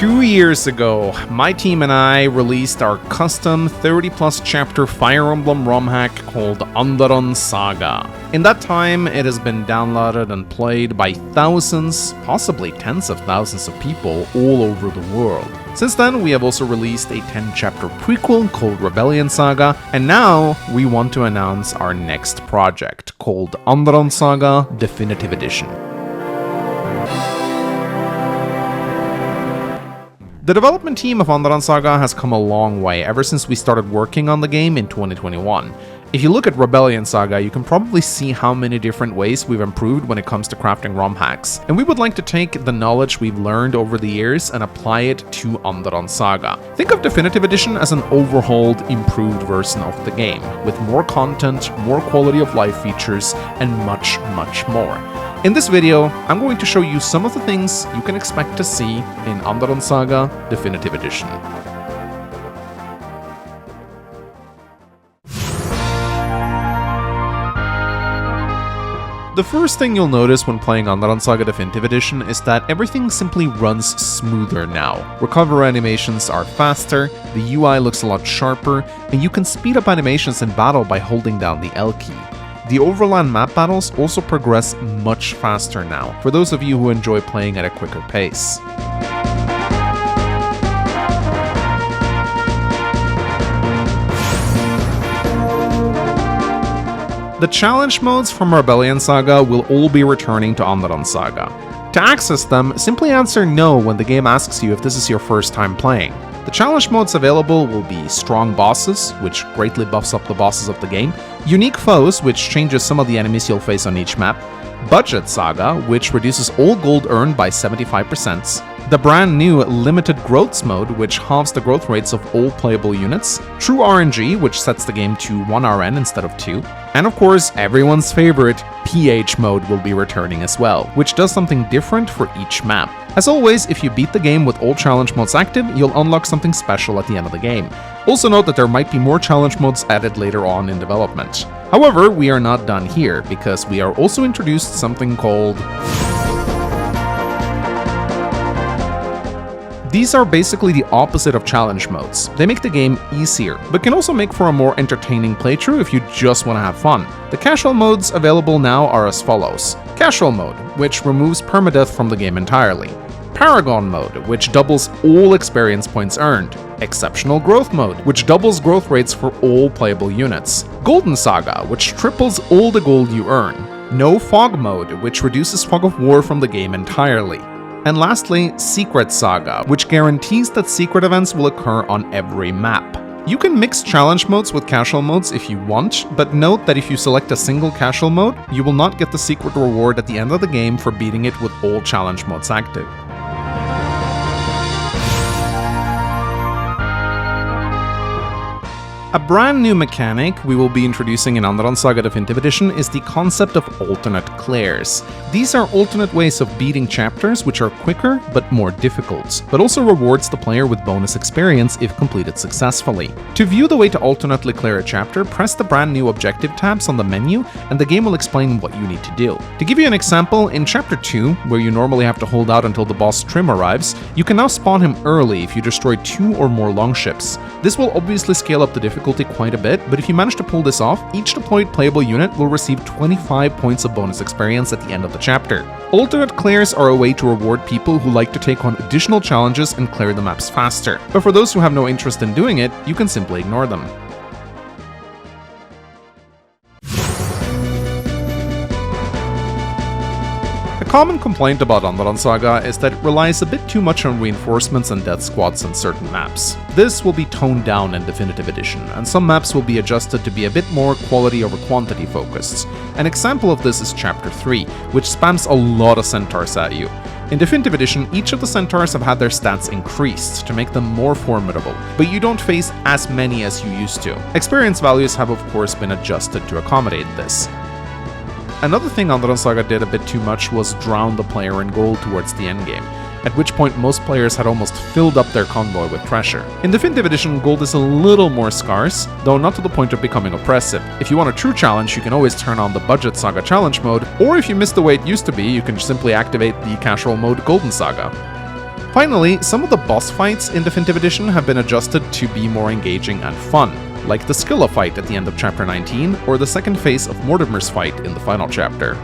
2 years ago, my team and I released our custom 30-plus chapter Fire Emblem ROM hack called Andaron Saga. In that time, it has been downloaded and played by thousands, possibly tens of thousands of people all over the world. Since then, we have also released a 10-chapter prequel called Rebellion Saga, and now we want to announce our next project called Andaron Saga Definitive Edition. The development team of Andaron Saga has come a long way ever since we started working on the game in 2021. If you look at Rebellion Saga, you can probably see how many different ways we've improved when it comes to crafting ROM hacks, and we would like to take the knowledge we've learned over the years and apply it to Andaron Saga. Think of Definitive Edition as an overhauled, improved version of the game, with more content, more quality of life features, and much, much more. In this video, I'm going to show you some of the things you can expect to see in Andaron Saga Definitive Edition. The first thing you'll notice when playing Andaron Saga Definitive Edition is that everything simply runs smoother now. Recovery animations are faster, the UI looks a lot sharper, and you can speed up animations in battle by holding down the L key. The overland map battles also progress much faster now, for those of you who enjoy playing at a quicker pace. The challenge modes from Rebellion Saga will all be returning to Andaron Saga. To access them, simply answer no when the game asks you if this is your first time playing. The challenge modes available will be Strong Bosses, which greatly buffs up the bosses of the game, Unique Foes, which changes some of the enemies you'll face on each map, Budget Saga, which reduces all gold earned by 75%, the brand new Limited Growths mode, which halves the growth rates of all playable units, True RNG, which sets the game to 1 RN instead of 2, and of course, everyone's favorite, PH mode will be returning as well, which does something different for each map. As always, if you beat the game with all challenge modes active, you'll unlock something special at the end of the game. Also note that there might be more challenge modes added later on in development. However, we are not done here, because we are also introduced something called... These are basically the opposite of challenge modes. They make the game easier, but can also make for a more entertaining playthrough if you just want to have fun. The casual modes available now are as follows. Casual mode, which removes permadeath from the game entirely. Paragon mode, which doubles all experience points earned. Exceptional growth mode, which doubles growth rates for all playable units. Golden Saga, which triples all the gold you earn. No fog mode, which reduces fog of war from the game entirely. And lastly, Secret Saga, which guarantees that secret events will occur on every map. You can mix challenge modes with casual modes if you want, but note that if you select a single casual mode, you will not get the secret reward at the end of the game for beating it with all challenge modes active. A brand new mechanic we will be introducing in Andaron Saga Definitive Edition is the concept of alternate clears. These are alternate ways of beating chapters which are quicker but more difficult, but also rewards the player with bonus experience if completed successfully. To view the way to alternately clear a chapter, press the brand new objective tabs on the menu and the game will explain what you need to do. To give you an example, in Chapter 2, where you normally have to hold out until the boss Trim arrives, you can now spawn him early if you destroy 2 or more longships. This will obviously scale up the difficulty quite a bit, but if you manage to pull this off, each deployed playable unit will receive 25 points of bonus experience at the end of the chapter. Alternate clears are a way to reward people who like to take on additional challenges and clear the maps faster, but for those who have no interest in doing it, you can simply ignore them. A common complaint about Andaron Saga is that it relies a bit too much on reinforcements and death squads on certain maps. This will be toned down in Definitive Edition, and some maps will be adjusted to be a bit more quality over quantity focused. An example of this is Chapter 3, which spams a lot of centaurs at you. In Definitive Edition, each of the centaurs have had their stats increased to make them more formidable, but you don't face as many as you used to. Experience values have of course been adjusted to accommodate this. Another thing Andaron Saga did a bit too much was drown the player in gold towards the endgame, at which point most players had almost filled up their convoy with treasure. In Definitive Edition, gold is a little more scarce, though not to the point of becoming oppressive. If you want a true challenge, you can always turn on the Budget Saga challenge mode, or if you miss the way it used to be, you can simply activate the casual mode Golden Saga. Finally, some of the boss fights in Definitive Edition have been adjusted to be more engaging and fun, like the Scylla fight at the end of Chapter 19, or the second phase of Mortimer's fight in the final chapter.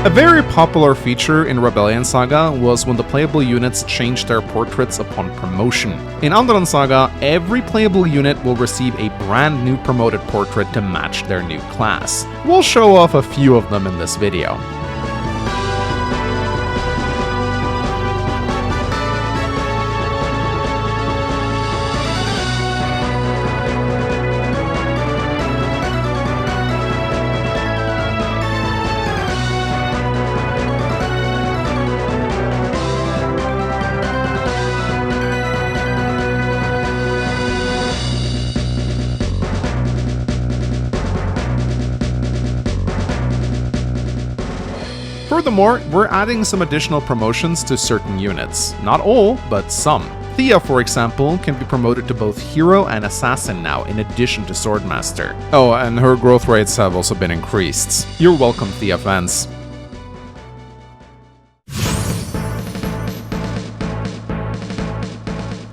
A very popular feature in Rebellion Saga was when the playable units changed their portraits upon promotion. In Andaron Saga, every playable unit will receive a brand new promoted portrait to match their new class. We'll show off a few of them in this video. Furthermore, we're adding some additional promotions to certain units. Not all, but some. Thea, for example, can be promoted to both Hero and Assassin now, in addition to Swordmaster. Oh, and her growth rates have also been increased. You're welcome, Thea fans.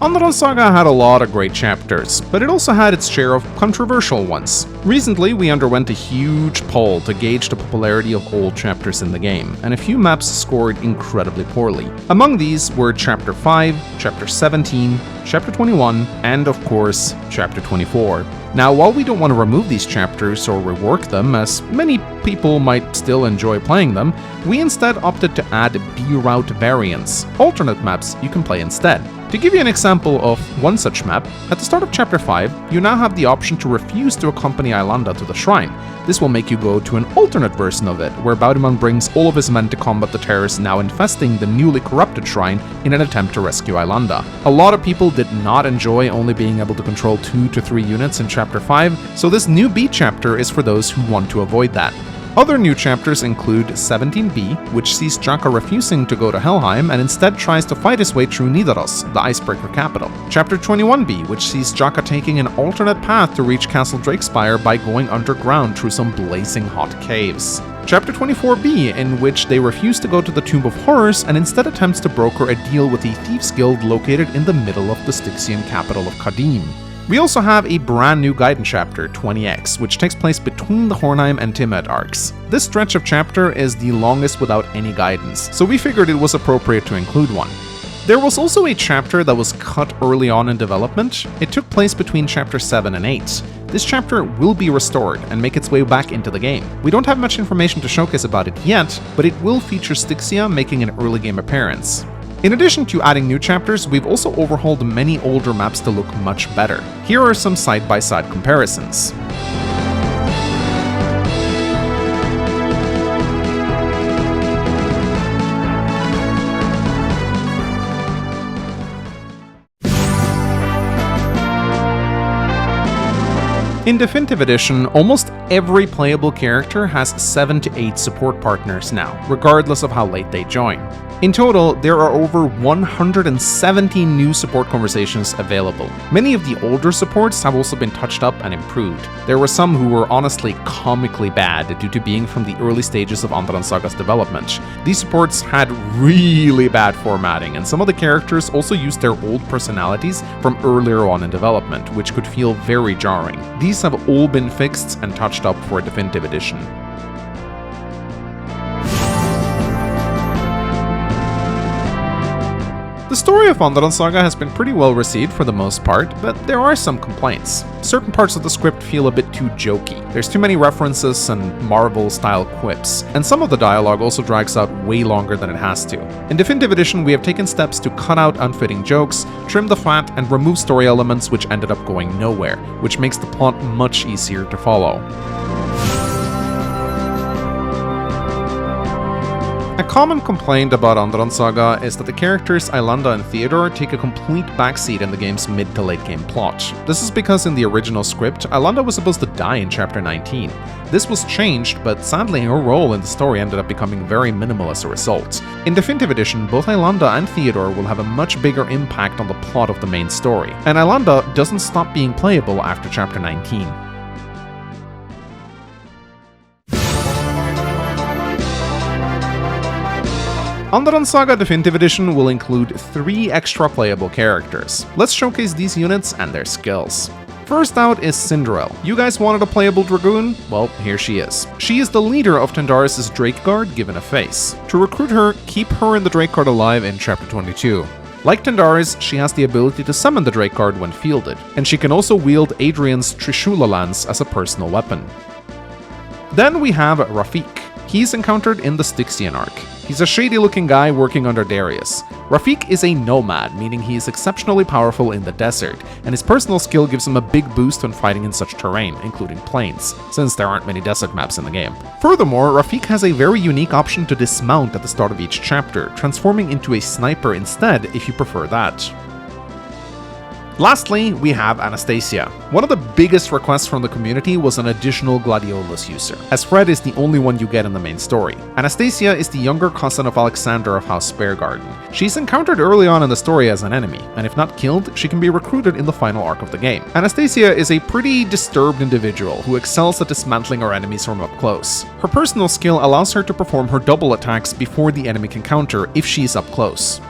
Andaron Saga had a lot of great chapters, but it also had its share of controversial ones. Recently, we underwent a huge poll to gauge the popularity of old chapters in the game, and a few maps scored incredibly poorly. Among these were Chapter 5, Chapter 17, Chapter 21, and of course, Chapter 24. Now, while we don't want to remove these chapters or rework them, as many people might still enjoy playing them, we instead opted to add B-route variants, alternate maps you can play instead. To give you an example of one such map, at the start of Chapter 5, you now have the option to refuse to accompany Aylanda to the shrine. This will make you go to an alternate version of it, where Baudiman brings all of his men to combat the terrorists now infesting the newly corrupted shrine in an attempt to rescue Aylanda. A lot of people did not enjoy only being able to control 2 to 3 units in Chapter 5, so this new B chapter is for those who want to avoid that. Other new chapters include 17b, which sees Jaka refusing to go to Helheim and instead tries to fight his way through Nidaros, the icebreaker capital. Chapter 21b, which sees Jaka taking an alternate path to reach Castle Drakespire by going underground through some blazing hot caves. Chapter 24b, in which they refuse to go to the Tomb of Horrors and instead attempts to broker a deal with the Thieves Guild located in the middle of the Styxian capital of Kadim. We also have a brand new Gaiden chapter, 20x, which takes place between the Hornheim and Tiamat arcs. This stretch of chapter is the longest without any guidance, so we figured it was appropriate to include one. There was also a chapter that was cut early on in development. It took place between Chapter 7 and 8. This chapter will be restored and make its way back into the game. We don't have much information to showcase about it yet, but it will feature Styxia making an early game appearance. In addition to adding new chapters, we've also overhauled many older maps to look much better. Here are some side-by-side comparisons. In Definitive Edition, almost every playable character has 7 to 8 support partners now, regardless of how late they join. In total, there are over 170 new support conversations available. Many of the older supports have also been touched up and improved. There were some who were honestly comically bad due to being from the early stages of Andaron Saga's development. These supports had really bad formatting, and some of the characters also used their old personalities from earlier on in development, which could feel very jarring. These have all been fixed and touched up for Definitive Edition. The story of Andaron Saga has been pretty well received for the most part, but there are some complaints. Certain parts of the script feel a bit too jokey. There's too many references and Marvel-style quips, and some of the dialogue also drags out way longer than it has to. In Definitive Edition, we have taken steps to cut out unfitting jokes, trim the fat, and remove story elements which ended up going nowhere, which makes the plot much easier to follow. A common complaint about Andaron Saga is that the characters Aylanda and Theodor take a complete backseat in the game's mid to late game plot. This is because in the original script, Aylanda was supposed to die in Chapter 19. This was changed, but sadly her role in the story ended up becoming very minimal as a result. In Definitive Edition, both Aylanda and Theodor will have a much bigger impact on the plot of the main story, and Aylanda doesn't stop being playable after Chapter 19. Andaron Saga Definitive Edition will include 3 extra playable characters. Let's showcase these units and their skills. First out is Cinderelle. You guys wanted a playable Dragoon? Well, here she is. She is the leader of Tendaris' Drake Guard given a face. To recruit her, keep her and the Drake Guard alive in Chapter 22. Like Tendaris, she has the ability to summon the Drake Guard when fielded, and she can also wield Adrian's Trishula Lance as a personal weapon. Then we have Rafik. He's encountered in the Styxian arc. He's a shady-looking guy working under Darius. Rafik is a nomad, meaning he is exceptionally powerful in the desert, and his personal skill gives him a big boost when fighting in such terrain, including plains, since there aren't many desert maps in the game. Furthermore, Rafik has a very unique option to dismount at the start of each chapter, transforming into a sniper instead if you prefer that. Lastly, we have Anastasia. One of the biggest requests from the community was an additional Gladiolus user, as Fred is the only one you get in the main story. Anastasia is the younger cousin of Alexander of House Sparegarden. She's encountered early on in the story as an enemy, and if not killed, she can be recruited in the final arc of the game. Anastasia is a pretty disturbed individual who excels at dismantling her enemies from up close. Her personal skill allows her to perform her double attacks before the enemy can counter if she's up close.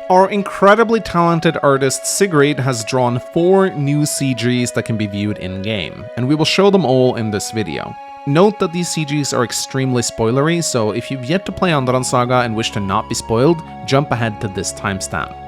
Our incredibly talented artist Sigrid has drawn 4 new CGs that can be viewed in-game, and we will show them all in this video. Note that these CGs are extremely spoilery, so if you've yet to play Andaron Saga and wish to not be spoiled, jump ahead to this timestamp.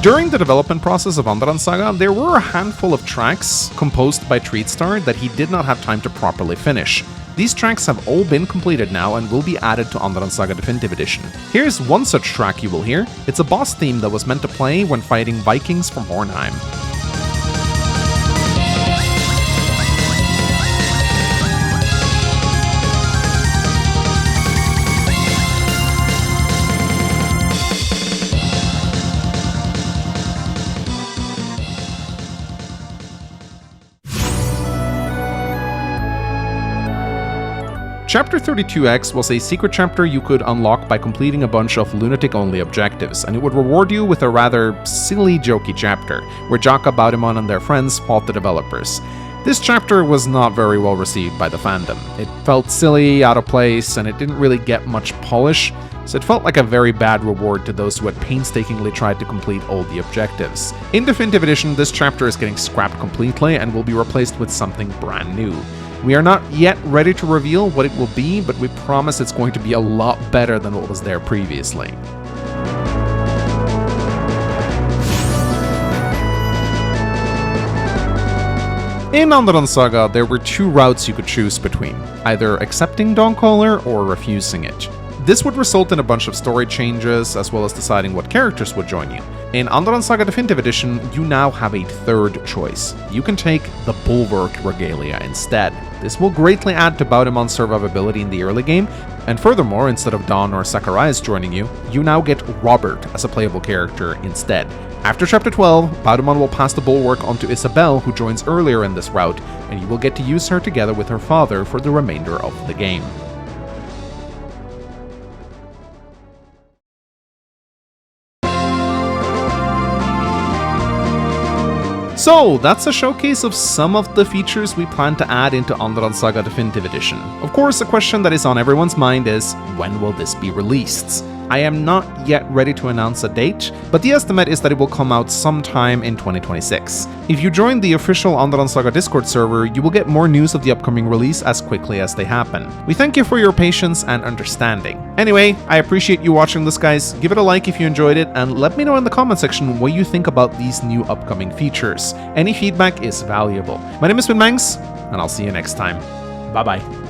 During the development process of Andaron Saga, there were a handful of tracks composed by Treatstar that he did not have time to properly finish. These tracks have all been completed now and will be added to Andaron Saga Definitive Edition. Here's one such track you will hear. It's a boss theme that was meant to play when fighting Vikings from Hornheim. Chapter 32X was a secret chapter you could unlock by completing a bunch of lunatic-only objectives, and it would reward you with a rather silly, jokey chapter, where Jaka, Baudemon, and their friends fought the developers. This chapter was not very well received by the fandom. It felt silly, out of place, and it didn't really get much polish, so it felt like a very bad reward to those who had painstakingly tried to complete all the objectives. In Definitive Edition, this chapter is getting scrapped completely and will be replaced with something brand new. We are not yet ready to reveal what it will be, but we promise it's going to be a lot better than what was there previously. In Andaron Saga, there were 2 routes you could choose between, either accepting Dawncaller or refusing it. This would result in a bunch of story changes, as well as deciding what characters would join you. In Andaron Saga Definitive Edition, you now have a 3rd choice. You can take the Bolwerk Regalia instead. This will greatly add to Baudemon's survivability in the early game, and furthermore, instead of Dawn or Zacharias joining you, you now get Robert as a playable character instead. After Chapter 12, Baudemon will pass the Bolwerk onto Isabelle, who joins earlier in this route, and you will get to use her together with her father for the remainder of the game. So, that's a showcase of some of the features we plan to add into Andaron Saga Definitive Edition. Of course, a question that is on everyone's mind is, when will this be released? I am not yet ready to announce a date, but the estimate is that it will come out sometime in 2026. If you join the official Andaron Saga Discord server, you will get more news of the upcoming release as quickly as they happen. We thank you for your patience and understanding. Anyway, I appreciate you watching this, guys. Give it a like if you enjoyed it, and let me know in the comment section what you think about these new upcoming features. Any feedback is valuable. My name is Mangs, and I'll see you next time. Bye bye.